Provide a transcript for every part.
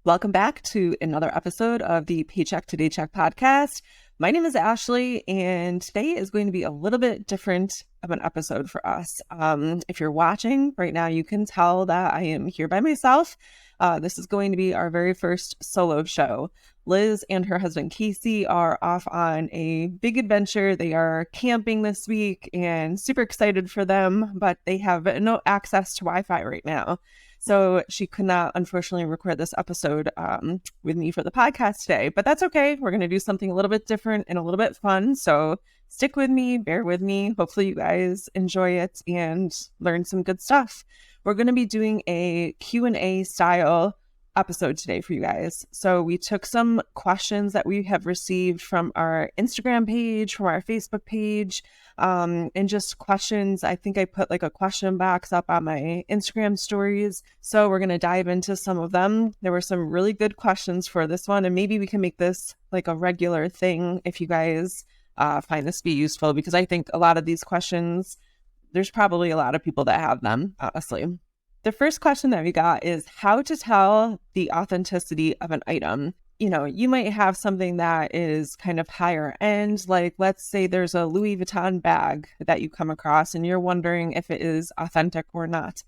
Welcome back to another episode of the Paycheck to Daycheck podcast. My name is Ashley, and today is going to be a little bit different of an episode for us. If you're watching right now, you can tell that I am here by myself. This is going to be our very first solo show. Liz and her husband Casey are off on a big adventure. They are camping this week and super excited for them, but they have no access to Wi-Fi right now. So she could not, unfortunately, record this episode with me for the podcast today, but that's okay. We're going to do something a little bit different and a little bit fun. So stick with me, bear with me. Hopefully you guys enjoy it and learn some good stuff. We're going to be doing a Q&A style episode today for you guys. So we took some questions that we have received from our Instagram page, from our Facebook page, and just questions. I think I put like a question box up on my Instagram stories. So we're going to dive into some of them. There were some really good questions for this one, and maybe we can make this like a regular thing if you guys find this to be useful, because I think a lot of these questions, there's probably a lot of people that have them, honestly. The first question that we got is how to tell the authenticity of an item. You know, you might have something that is kind of higher end, like let's say there's a Louis Vuitton bag that you come across and you're wondering if it is authentic or not.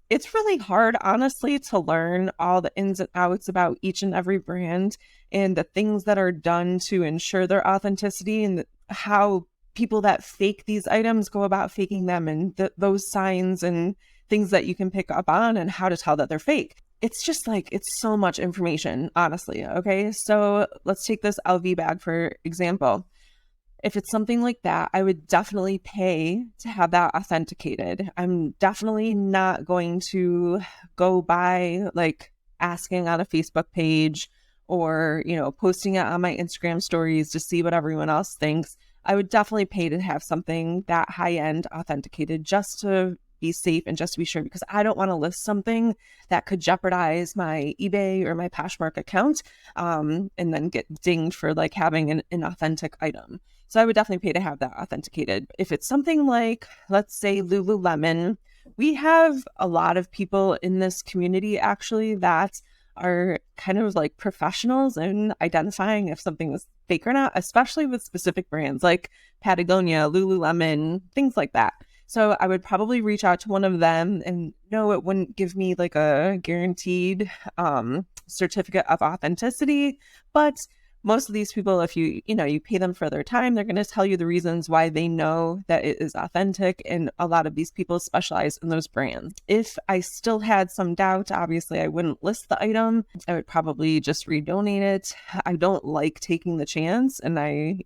It's really hard, honestly, to learn all the ins and outs about each and every brand and the things that are done to ensure their authenticity and how people that fake these items go about faking them, and those signs and things that you can pick up on and how to tell that they're fake. It's just like, it's so much information, honestly. Okay, so let's take this LV bag for example. If it's something like that, I would definitely pay to have that authenticated. I'm definitely not going to go by like asking on a Facebook page or, you know, posting it on my Instagram stories to see what everyone else thinks. I would definitely pay to have something that high end authenticated just to be safe and just to be sure, because I don't want to list something that could jeopardize my eBay or my POSHMARK account and then get dinged for like having an authentic item. So I would definitely pay to have that authenticated. If it's something like, let's say Lululemon, we have a lot of people in this community actually that are kind of like professionals in identifying if something is fake or not, especially with specific brands like Patagonia, Lululemon, things like that. So I would probably reach out to one of them, and no, it wouldn't give me like a guaranteed certificate of authenticity. But most of these people, if you pay them for their time, they're going to tell you the reasons why they know that it is authentic. And a lot of these people specialize in those brands. If I still had some doubt, obviously I wouldn't list the item. I would probably just redonate it. I don't like taking the chance, and I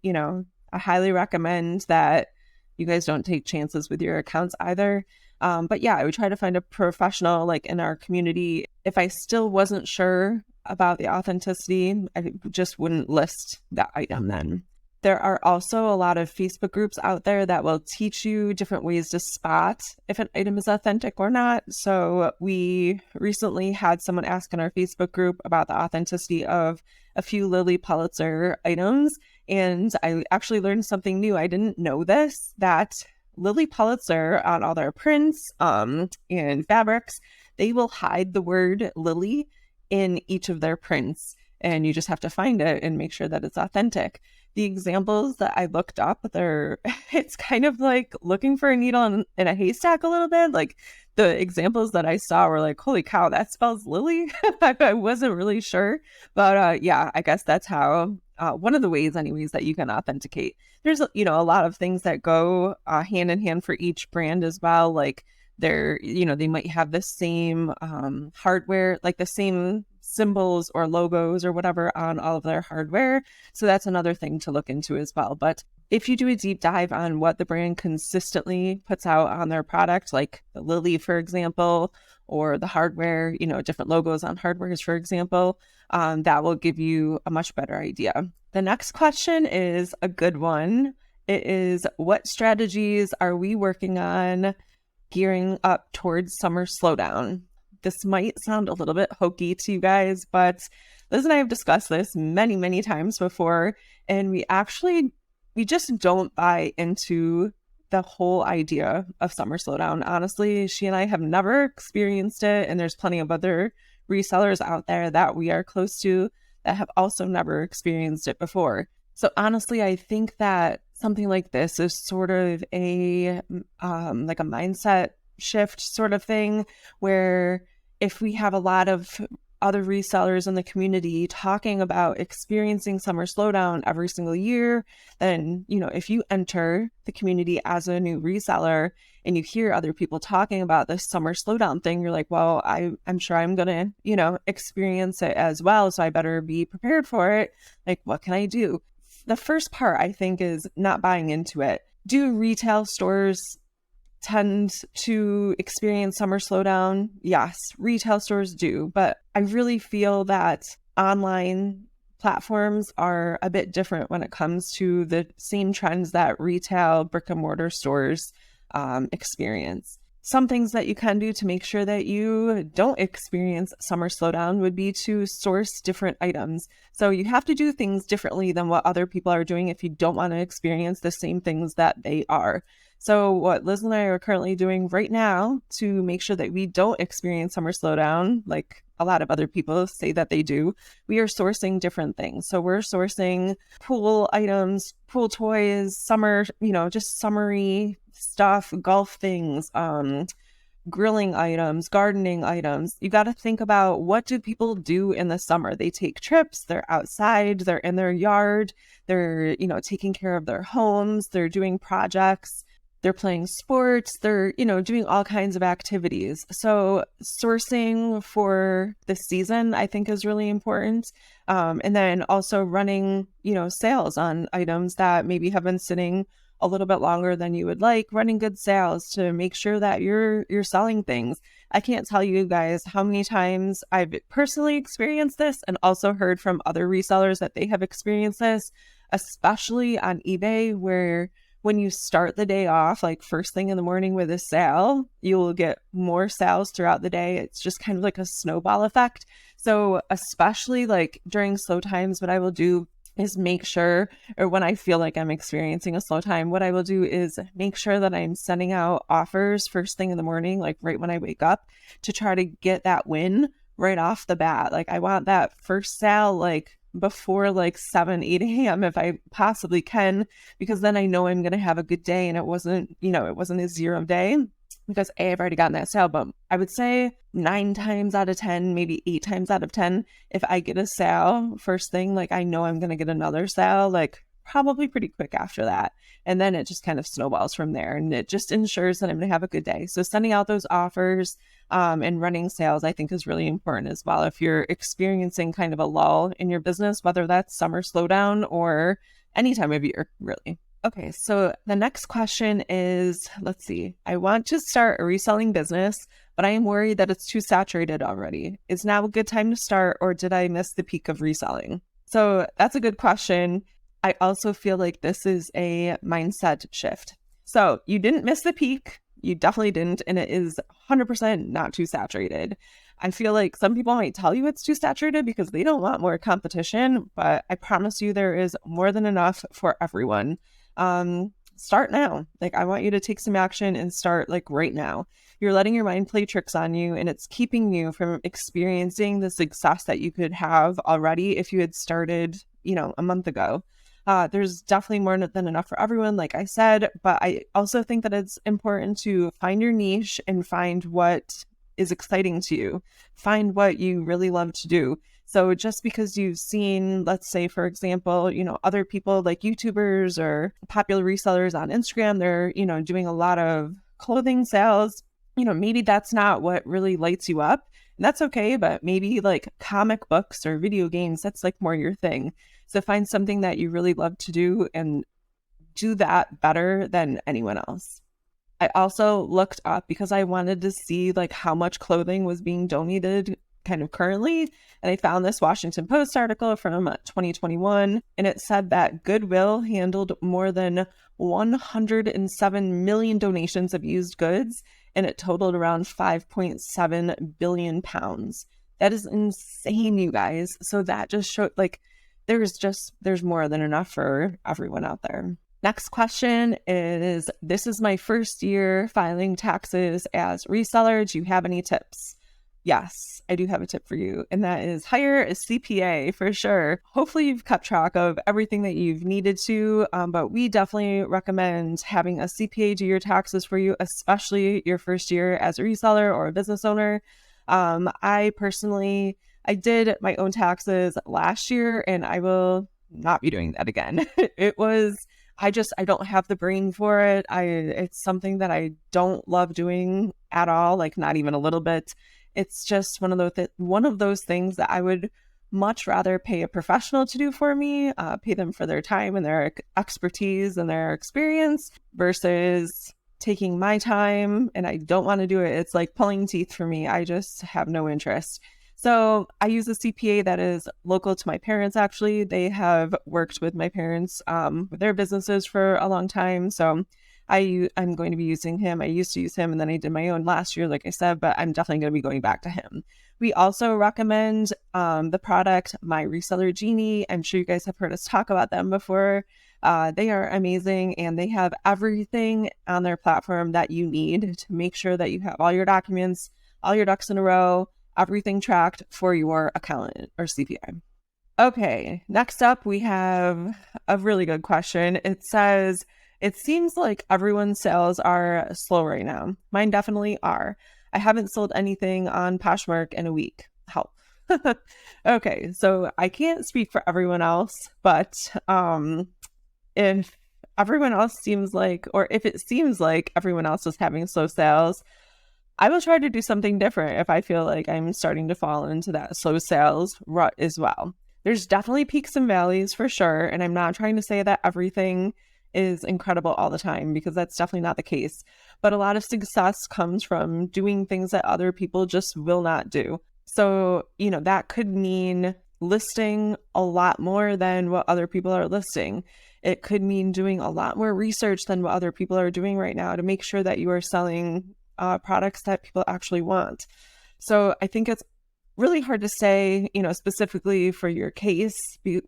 highly recommend that you guys don't take chances with your accounts either. But yeah, I would try to find a professional like in our community. If I still wasn't sure about the authenticity, I just wouldn't list that item then. There are also a lot of Facebook groups out there that will teach you different ways to spot if an item is authentic or not. So we recently had someone ask in our Facebook group about the authenticity of a few Lilly Pulitzer items. And I actually learned something new. I didn't know this, that Lilly Pulitzer on all their prints and fabrics, they will hide the word Lilly in each of their prints. And you just have to find it and make sure that it's authentic. The examples that I looked up, it's kind of like looking for a needle in a haystack a little bit. Like the examples that I saw were like, holy cow, that spells Lily. I wasn't really sure. But yeah, I guess that's how, one of the ways anyways that you can authenticate. There's, a lot of things that go hand in hand for each brand as well. Like they might have the same hardware, like the same symbols or logos or whatever on all of their hardware. So that's another thing to look into as well. But if you do a deep dive on what the brand consistently puts out on their product, like the Lily, for example, or the hardware, different logos on hardwares, for example, that will give you a much better idea. The next question is a good one. It is, what strategies are we working on gearing up towards summer slowdown? This might sound a little bit hokey to you guys, but Liz and I have discussed this many, many times before, and we just don't buy into the whole idea of summer slowdown. Honestly, she and I have never experienced it, and there's plenty of other resellers out there that we are close to that have also never experienced it before. So honestly, I think that something like this is sort of a like a mindset shift sort of thing, where if we have a lot of other resellers in the community talking about experiencing summer slowdown every single year, then, if you enter the community as a new reseller and you hear other people talking about this summer slowdown thing, you're like, well, I'm sure I'm going to, experience it as well. So I better be prepared for it. Like, what can I do? The first part, I think, is not buying into it. Do retail stores tend to experience summer slowdown? Yes, retail stores do, but I really feel that online platforms are a bit different when it comes to the same trends that retail brick and mortar stores experience. Some things that you can do to make sure that you don't experience summer slowdown would be to source different items. So you have to do things differently than what other people are doing if you don't want to experience the same things that they are. So what Liz and I are currently doing right now to make sure that we don't experience summer slowdown, like a lot of other people say that they do, we are sourcing different things. So we're sourcing pool items, pool toys, summer, just summery stuff, golf things, grilling items, gardening items. You got to think about, what do people do in the summer? They take trips, they're outside, they're in their yard, they're, taking care of their homes, they're doing projects, they're playing sports, they're, doing all kinds of activities. So sourcing for the season, I think, is really important. And then also running, sales on items that maybe have been sitting a little bit longer than you would like, running good sales to make sure that you're selling things. I can't tell you guys how many times I've personally experienced this and also heard from other resellers that they have experienced this, especially on eBay, where when you start the day off, like first thing in the morning with a sale, you will get more sales throughout the day. It's just kind of like a snowball effect. So especially like during slow times, what I will do is make sure, or when I feel like I'm experiencing a slow time, what I will do is make sure that I'm sending out offers first thing in the morning, like right when I wake up, to try to get that win right off the bat. Like I want that first sale like before like 7, 8 a.m. if I possibly can, because then I know I'm going to have a good day and it wasn't a zero day, because I've already gotten that sale. But I would say 9 times out of 10, maybe 8 times out of 10, if I get a sale first thing, like I know I'm going to get another sale, like probably pretty quick after that. And then it just kind of snowballs from there, and it just ensures that I'm going to have a good day. So sending out those offers and running sales, I think, is really important as well. If you're experiencing kind of a lull in your business, whether that's summer slowdown or any time of year, really. Okay, so the next question is, let's see, I want to start a reselling business, but I am worried that it's too saturated already. Is now a good time to start, or did I miss the peak of reselling? So that's a good question. I also feel like this is a mindset shift. So you didn't miss the peak. You definitely didn't. And it is 100% not too saturated. I feel like some people might tell you it's too saturated because they don't want more competition, but I promise you there is more than enough for everyone. Start now. Like, I want you to take some action and start like right now. You're letting your mind play tricks on you, and it's keeping you from experiencing the success that you could have already if you had started, a month ago. There's definitely more than enough for everyone, like I said, but I also think that it's important to find your niche and find what is exciting to you. Find what you really love to do. So just because you've seen, let's say, for example, other people like YouTubers or popular resellers on Instagram, they're, doing a lot of clothing sales, maybe that's not what really lights you up. And that's okay, but maybe like comic books or video games, that's like more your thing. So find something that you really love to do and do that better than anyone else. I also looked up because I wanted to see like how much clothing was being donated kind of currently. And I found this Washington Post article from 2021, and it said that Goodwill handled more than 107 million donations of used goods, and it totaled around 5.7 billion pounds. That is insane, you guys. So that just showed like there's more than enough for everyone out there. Next question is, this is my first year filing taxes as reseller. Do you have any tips? Yes, I do have a tip for you, and that is hire a CPA for sure. Hopefully, you've kept track of everything that you've needed to, but we definitely recommend having a CPA do your taxes for you, especially your first year as a reseller or a business owner. I personally, I did my own taxes last year, and I will not be doing that again. I don't have the brain for it. It's something that I don't love doing at all, like not even a little bit. It's just one of those things that I would much rather pay a professional to do for me, pay them for their time and their expertise and their experience versus taking my time, and I don't want to do it. It's like pulling teeth for me. I just have no interest. So I use a CPA that is local to my parents. Actually, they have worked with my parents with their businesses for a long time. So I'm going to be using him. I used to use him, and then I did my own last year, like I said, but I'm definitely going to be going back to him. We also recommend the product, My Reseller Genie. I'm sure you guys have heard us talk about them before. They are amazing, and they have everything on their platform that you need to make sure that you have all your documents, all your ducks in a row, everything tracked for your accountant or CPA. Okay, next up, we have a really good question. It says, it seems like everyone's sales are slow right now. Mine definitely are. I haven't sold anything on Poshmark in a week. Help. Okay, so I can't speak for everyone else, but if everyone else seems like, or if it seems like everyone else is having slow sales, I will try to do something different if I feel like I'm starting to fall into that slow sales rut as well. There's definitely peaks and valleys for sure, and I'm not trying to say that everything is incredible all the time, because that's definitely not the case. But a lot of success comes from doing things that other people just will not do. So, that could mean listing a lot more than what other people are listing. It could mean doing a lot more research than what other people are doing right now to make sure that you are selling products that people actually want. So I think it's really hard to say, specifically for your case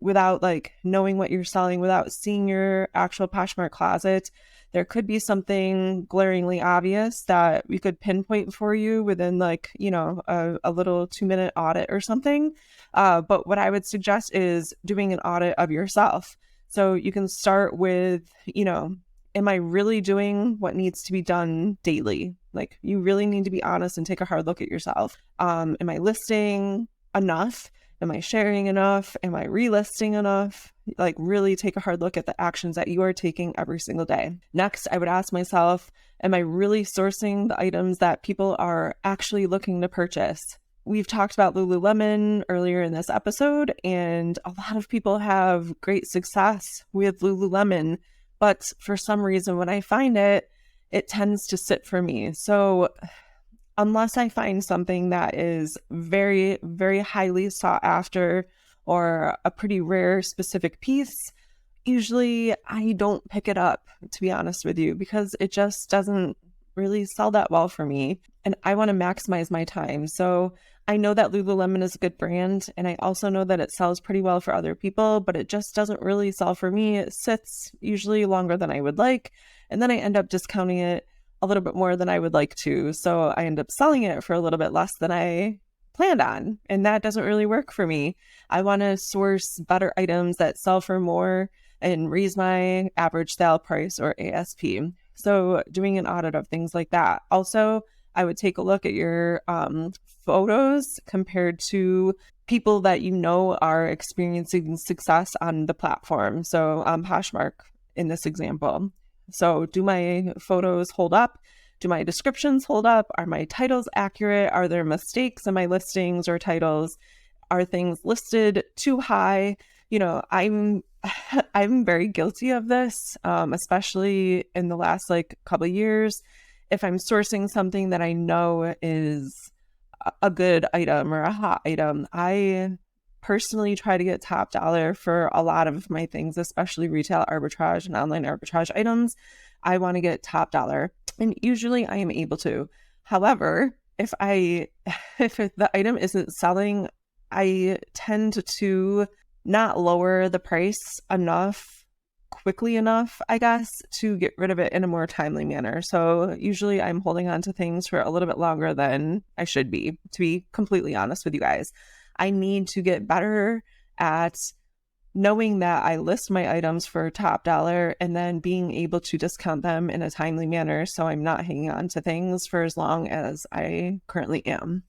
without like knowing what you're selling, without seeing your actual Poshmark closet. There could be something glaringly obvious that we could pinpoint for you within like, a little 2-minute audit or something. But what I would suggest is doing an audit of yourself. So you can start with, am I really doing what needs to be done daily? Like, you really need to be honest and take a hard look at yourself. Am I listing enough? Am I sharing enough? Am I relisting enough? Like, really take a hard look at the actions that you are taking every single day. Next, I would ask myself, am I really sourcing the items that people are actually looking to purchase? We've talked about Lululemon earlier in this episode, and a lot of people have great success with Lululemon. But for some reason, when I find it, it tends to sit for me. So unless I find something that is very, very highly sought after or a pretty rare specific piece, usually I don't pick it up, to be honest with you, because it just doesn't really sell that well for me. And I want to maximize my time. So I know that Lululemon is a good brand, and I also know that it sells pretty well for other people, but it just doesn't really sell for me. It sits usually longer than I would like, and then I end up discounting it a little bit more than I would like to. So I end up selling it for a little bit less than I planned on, and that doesn't really work for me. I want to source better items that sell for more and raise my average sale price, or ASP. So doing an audit of things like that. Also, I would take a look at your photos compared to people that are experiencing success on the platform. So Poshmark in this example. So do my photos hold up? Do my descriptions hold up? Are my titles accurate? Are there mistakes in my listings or titles? Are things listed too high? I'm very guilty of this, especially in the last couple of years. If I'm sourcing something that I know is a good item or a hot item, I personally try to get top dollar for a lot of my things, especially retail arbitrage and online arbitrage items. I want to get top dollar, and usually I am able to. However, if the item isn't selling, I tend to not lower the price enough quickly enough, I guess, to get rid of it in a more timely manner. So usually I'm holding on to things for a little bit longer than I should be, to be completely honest with you guys. I need to get better at knowing that I list my items for top dollar and then being able to discount them in a timely manner so I'm not hanging on to things for as long as I currently am.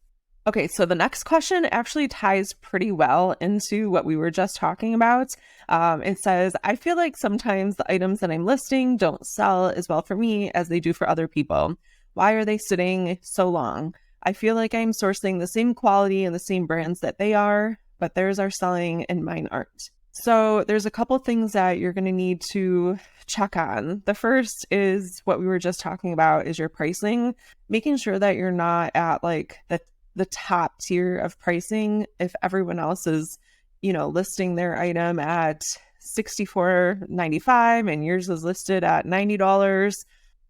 Okay, so the next question actually ties pretty well into what we were just talking about. It says, I feel like sometimes the items that I'm listing don't sell as well for me as they do for other people. Why are they sitting so long? I feel like I'm sourcing the same quality and the same brands that they are, but theirs are selling and mine aren't. So there's a couple things that you're going to need to check on. The first is what we were just talking about is your pricing, making sure that you're not at like the top tier of pricing. If everyone else is, listing their item at $64.95 and yours is listed at $90,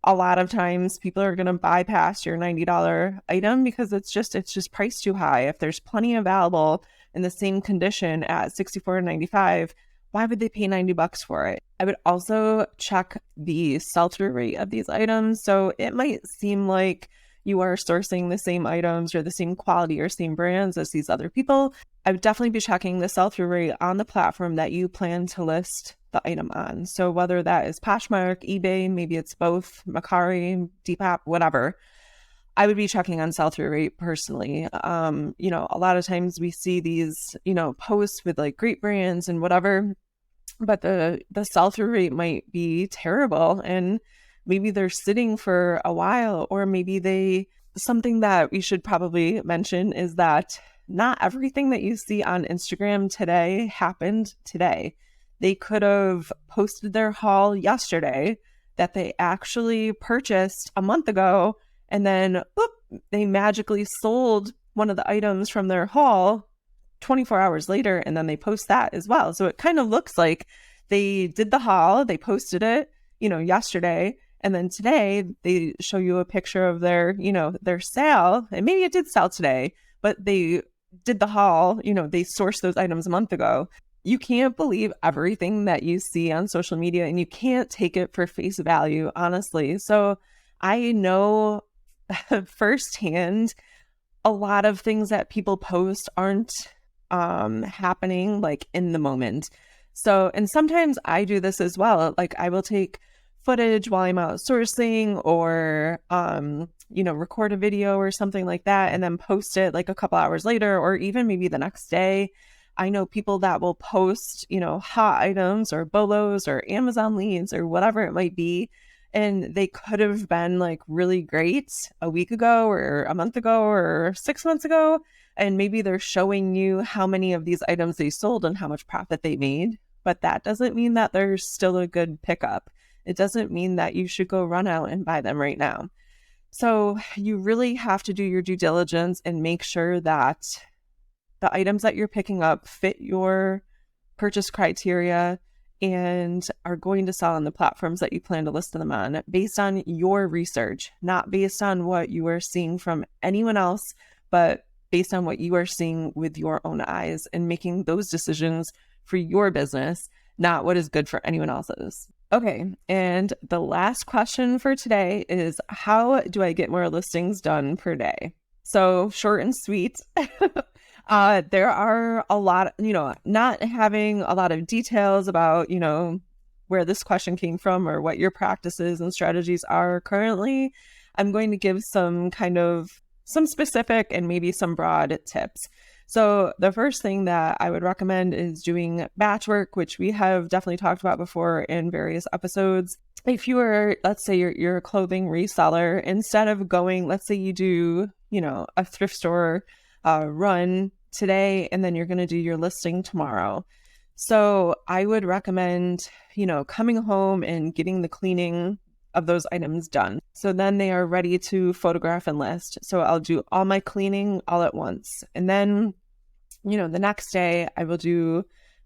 a lot of times people are going to bypass your $90 item because it's just priced too high. If there's plenty available in the same condition at $64.95, why would they pay $90 for it? I would also check the sell-through rate of these items. So it might seem like you are sourcing the same items or the same quality or same brands as these other people. I would definitely be checking the sell-through rate on the platform that you plan to list the item on. So whether that is POSHMARK, eBay, maybe it's both, Mercari, Depop, whatever, I would be checking on sell-through rate personally. A lot of times we see these, posts with like great brands and whatever, but the sell-through rate might be terrible and maybe they're sitting for a while, or maybe something that we should probably mention is that not everything that you see on Instagram today happened today. They could have posted their haul yesterday that they actually purchased a month ago, and then they magically sold one of the items from their haul 24 hours later, and then they post that as well. So it kind of looks like they did the haul, they posted it, yesterday, and then today they show you a picture of their sale, and maybe it did sell today, but they did the haul, they sourced those items a month ago. You can't believe everything that you see on social media, and you can't take it for face value, honestly. So I know firsthand a lot of things that people post aren't happening like in the moment. So, and sometimes I do this as well. Like I will take footage while I'm out sourcing or, record a video or something like that and then post it like a couple hours later or even maybe the next day. I know people that will post, hot items or BOLOs or Amazon leads or whatever it might be. And they could have been like really great a week ago or a month ago or 6 months ago. And maybe they're showing you how many of these items they sold and how much profit they made. But that doesn't mean that there's still a good pickup. It doesn't mean that you should go run out and buy them right now. So you really have to do your due diligence and make sure that the items that you're picking up fit your purchase criteria and are going to sell on the platforms that you plan to list them on based on your research, not based on what you are seeing from anyone else, but based on what you are seeing with your own eyes and making those decisions for your business, not what is good for anyone else's. Okay, and the last question for today is, how do I get more listings done per day? So short and sweet. There are a lot, not having a lot of details about, where this question came from or what your practices and strategies are currently. I'm going to give some specific and maybe some broad tips. So the first thing that I would recommend is doing batch work, which we have definitely talked about before in various episodes. If you are, let's say you're a clothing reseller, instead of going, let's say you do, a thrift store run today, and then you're going to do your listing tomorrow. So I would recommend, coming home and getting the cleaning of those items done. So then they are ready to photograph and list. So I'll do all my cleaning all at once. And then, the next day I will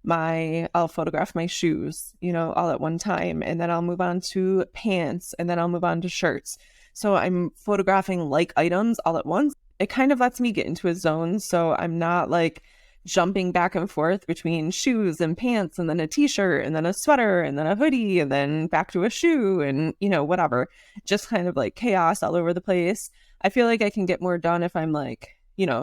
I'll photograph my shoes, all at one time. And then I'll move on to pants, and then I'll move on to shirts. So I'm photographing like items all at once. It kind of lets me get into a zone. So I'm not like jumping back and forth between shoes and pants and then a t-shirt and then a sweater and then a hoodie and then back to a shoe and, whatever, just kind of like chaos all over the place. I feel like I can get more done if I'm like,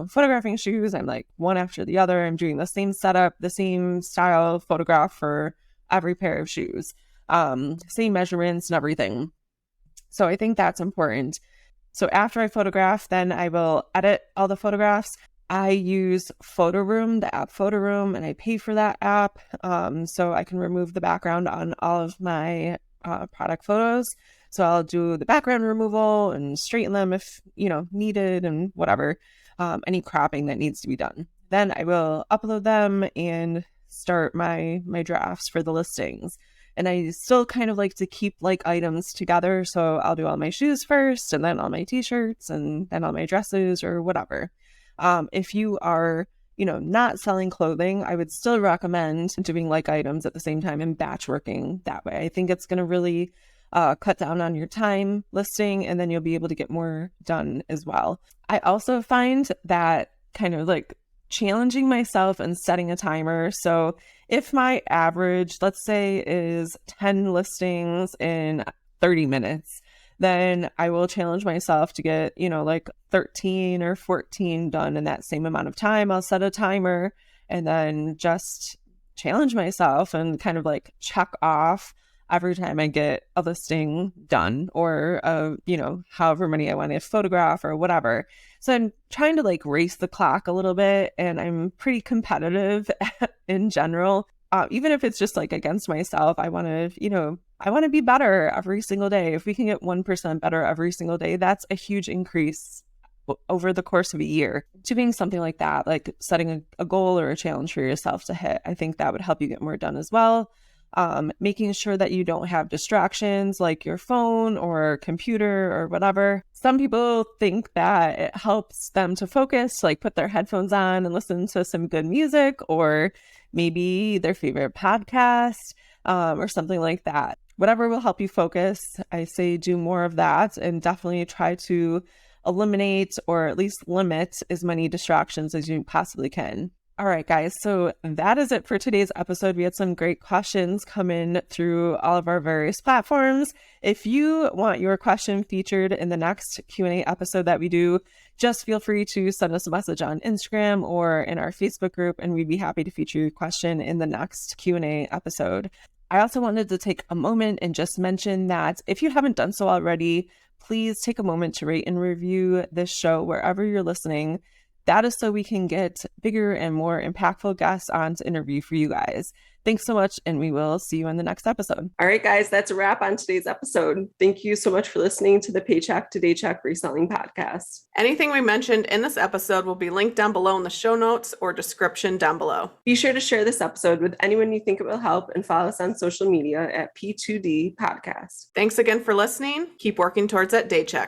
photographing shoes. I'm like one after the other. I'm doing the same setup, the same style photograph for every pair of shoes, same measurements and everything. So I think that's important. So after I photograph, then I will edit all the photographs. I use PhotoRoom, the app PhotoRoom, and I pay for that app. So I can remove the background on all of my product photos. So I'll do the background removal and straighten them if, needed and whatever, any cropping that needs to be done. Then I will upload them and start my drafts for the listings. And I still kind of like to keep like items together. So I'll do all my shoes first and then all my t-shirts and then all my dresses or whatever. If you are, not selling clothing, I would still recommend doing like items at the same time and batch working that way. I think it's going to really cut down on your time listing, and then you'll be able to get more done as well. I also find that kind of like challenging myself and setting a timer. So if my average, let's say, is 10 listings in 30 minutes, then I will challenge myself to get, like 13 or 14 done in that same amount of time. I'll set a timer and then just challenge myself and kind of like check off every time I get a listing done or, however many I want to photograph or whatever. So I'm trying to like race the clock a little bit, and I'm pretty competitive in general. Even if it's just like against myself, I want to be better every single day. If we can get 1% better every single day, that's a huge increase over the course of a year. Doing something like that, like setting a goal or a challenge for yourself to hit, I think that would help you get more done as well. Making sure that you don't have distractions like your phone or computer or whatever. Some people think that it helps them to focus, like put their headphones on and listen to some good music or maybe their favorite podcast, or something like that. Whatever will help you focus, I say do more of that, and definitely try to eliminate or at least limit as many distractions as you possibly can. All right, guys. So that is it for today's episode. We had some great questions come in through all of our various platforms. If you want your question featured in the next Q&A episode that we do, just feel free to send us a message on Instagram or in our Facebook group, and we'd be happy to feature your question in the next Q&A episode. I also wanted to take a moment and just mention that if you haven't done so already, please take a moment to rate and review this show wherever you're listening. That is so we can get bigger and more impactful guests on to interview for you guys. Thanks so much, and we will see you in the next episode. All right, guys, that's a wrap on today's episode. Thank you so much for listening to the Paycheck to Daycheck Reselling podcast. Anything we mentioned in this episode will be linked down below in the show notes or description down below. Be sure to share this episode with anyone you think it will help, and follow us on social media at P2D Podcast. Thanks again for listening. Keep working towards that Daycheck.